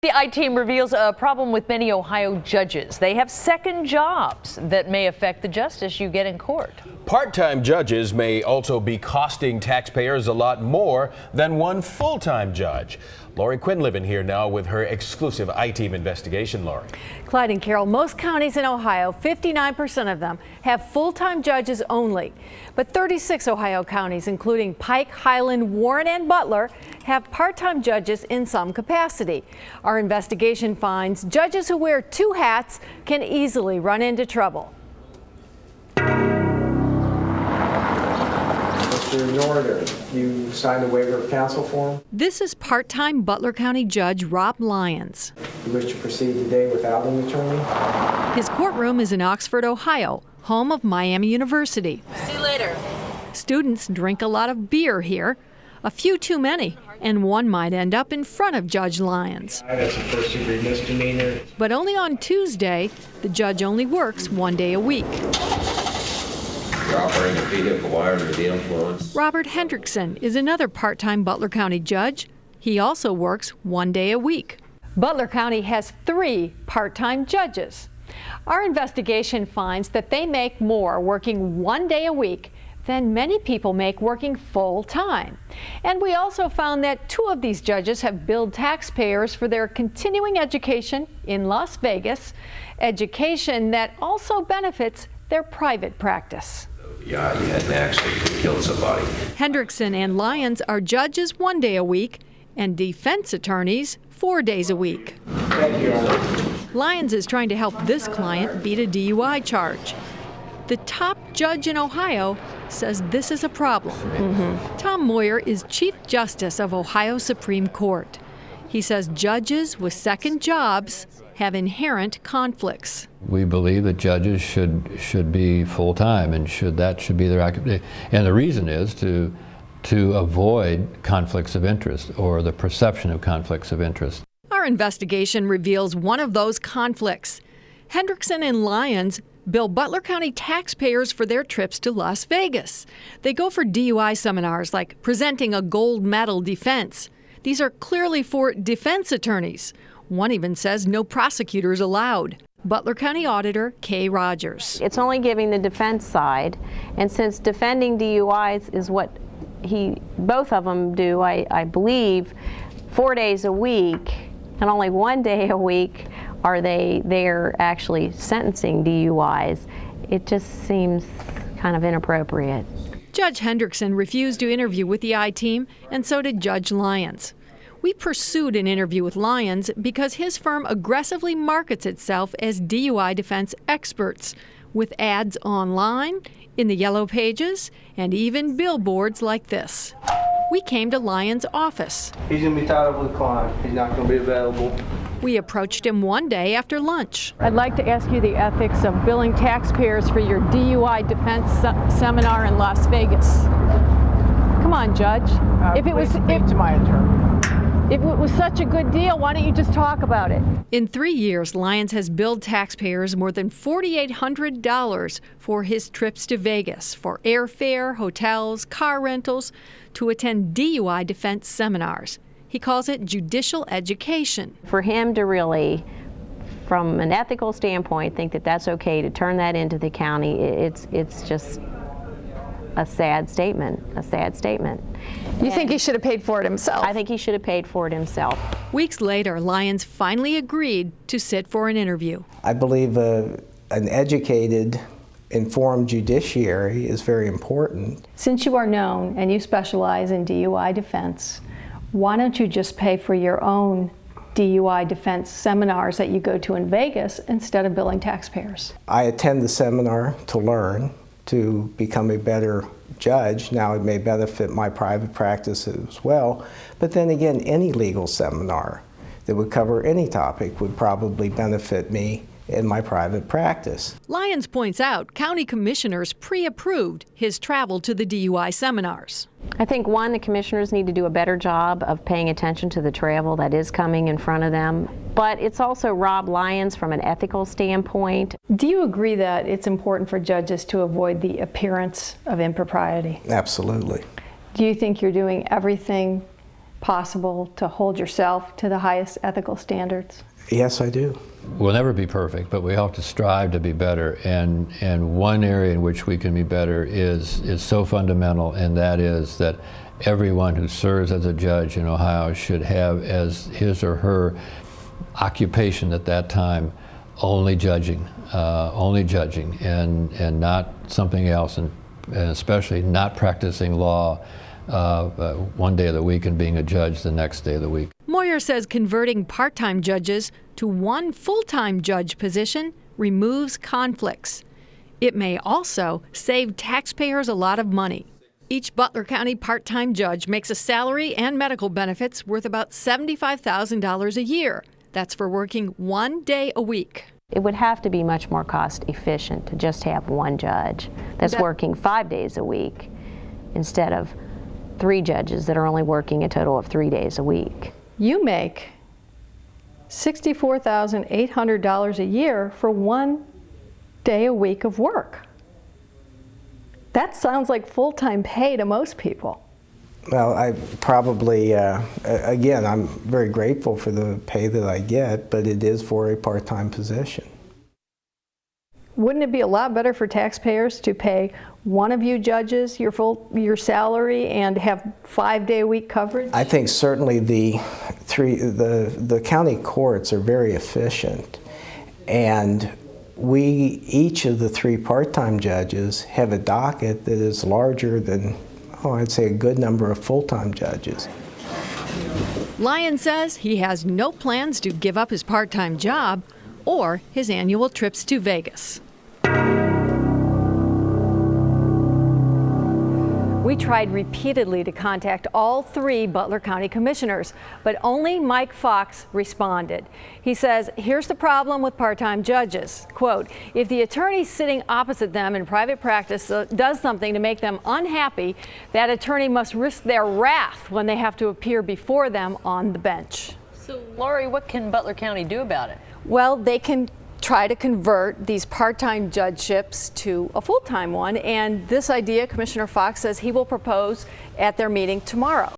The I-Team reveals a problem with many Ohio judges. They have second jobs that may affect the justice you get in court. Part-time judges may also be costing taxpayers a lot more than one full-time judge. Lori Quinlivan here now with her exclusive I-Team investigation. Lori. Clyde and Carol, most counties in Ohio, 59% of them, have full-time judges only. But 36 Ohio counties, including Pike, Highland, Warren, and Butler, have part-time judges in some capacity. Our investigation finds judges who wear two hats can easily run into trouble. Mr. Norder, you signed a waiver of counsel form. This is part-time Butler County Judge Rob Lyons. You wish to proceed today without an attorney? His courtroom is in Oxford, Ohio, home of Miami University. See you later. Students drink a lot of beer here, a few too many, and one might end up in front of Judge Lyons. That's a first-degree misdemeanor. But only on Tuesday, the judge only works 1 day a week. You're operating a vehicle while under the influence. Robert Hendrickson is another part-time Butler County judge. He also works 1 day a week. Butler County has 3 part-time judges. Our investigation finds that they make more working 1 day a week than many people make working full-time. And we also found that 2 of these judges have billed taxpayers for their continuing education in Las Vegas, education that also benefits their private practice. Yeah, you hadn't actually killed somebody. Hendrickson and Lyons are judges 1 day a week and defense attorneys 4 days a week. Thank you, Your Honor. Lyons is trying to help this client beat a DUI charge. The top judge in Ohio says this is a problem. Tom Moyer is Chief Justice of Ohio Supreme Court. He says judges with second jobs have inherent conflicts. We believe that judges should be full-time and should be their activity. And the reason is to avoid conflicts of interest or the perception of conflicts of interest. Our investigation reveals one of those conflicts. Hendrickson and Lyons bill Butler County taxpayers for their trips to Las Vegas. They go for DUI seminars like presenting a gold medal defense. These are clearly for defense attorneys. One even says no prosecutors allowed. Butler County Auditor Kay Rogers. It's only giving the defense side, and since defending DUIs is what both of them do, I believe, 4 days a week, and only 1 day a week are they're actually sentencing DUIs. It just seems kind of inappropriate. Judge Hendrickson refused to interview with the I-Team, and so did Judge Lyons. We pursued an interview with Lyons because his firm aggressively markets itself as DUI defense experts, with ads online, in the yellow pages, and even billboards like this. We came to Lyons' office. He's going to be tied up with a client. He's not going to be available. We approached him 1 day after lunch. I'd like to ask you the ethics of billing taxpayers for your DUI defense seminar in Las Vegas. Come on, Judge. If it was such a good deal, why don't you just talk about it? In 3 years, Lyons has billed taxpayers more than $4,800 for his trips to Vegas, for airfare, hotels, car rentals, to attend DUI defense seminars. He calls it judicial education. For him to really, from an ethical standpoint, think that that's okay to turn that into the county, it's just a sad statement, You think he should have paid for it himself? I think he should have paid for it himself. Weeks later, Lyons finally agreed to sit for an interview. I believe an educated, informed judiciary is very important. Since you are known and you specialize in DUI defense, why don't you just pay for your own DUI defense seminars that you go to in Vegas instead of billing taxpayers? I attend the seminar to learn, to become a better judge. Now it may benefit my private practice as well, but then again, any legal seminar that would cover any topic would probably benefit me in my private practice. Lyons points out county commissioners pre-approved his travel to the DUI seminars. I think, one, the commissioners need to do a better job of paying attention to the travel that is coming in front of them. But it's also Rob Lyons from an ethical standpoint. Do you agree that it's important for judges to avoid the appearance of impropriety? Absolutely. Do you think you're doing everything possible to hold yourself to the highest ethical standards? Yes, I do. We'll never be perfect, but we have to strive to be better. And one area in which we can be better is so fundamental, and that is that everyone who serves as a judge in Ohio should have as his or her occupation at that time only judging, and not something else, and especially not practicing law one day of the week and being a judge the next day of the week. Moyer says converting part-time judges to one full-time judge position removes conflicts. It may also save taxpayers a lot of money. Each Butler County part-time judge makes a salary and medical benefits worth about $75,000 a year. That's for working 1 day a week. It would have to be much more cost efficient to just have one judge that's working 5 days a week instead of 3 judges that are only working a total of 3 days a week. You make $64,800 a year for 1 day a week of work. That sounds like full-time pay to most people. Well, I probably, again, I'm very grateful for the pay that I get, but it is for a part-time position. Wouldn't it be a lot better for taxpayers to pay one of you judges your salary and have 5 day a week coverage? I think certainly the county courts are very efficient, and each of the 3 part-time judges have a docket that is larger than, I'd say a good number of full-time judges. Lyon says he has no plans to give up his part-time job or his annual trips to Vegas. We tried repeatedly to contact all 3 Butler County commissioners, but only Mike Fox responded. He says, here's the problem with part-time judges. Quote, if the attorney sitting opposite them in private practice does something to make them unhappy, that attorney must risk their wrath when they have to appear before them on the bench. So, Lori, what can Butler County do about it? Well, they can try to convert these part-time judgeships to a full-time one, and this idea Commissioner Fox says he will propose at their meeting tomorrow.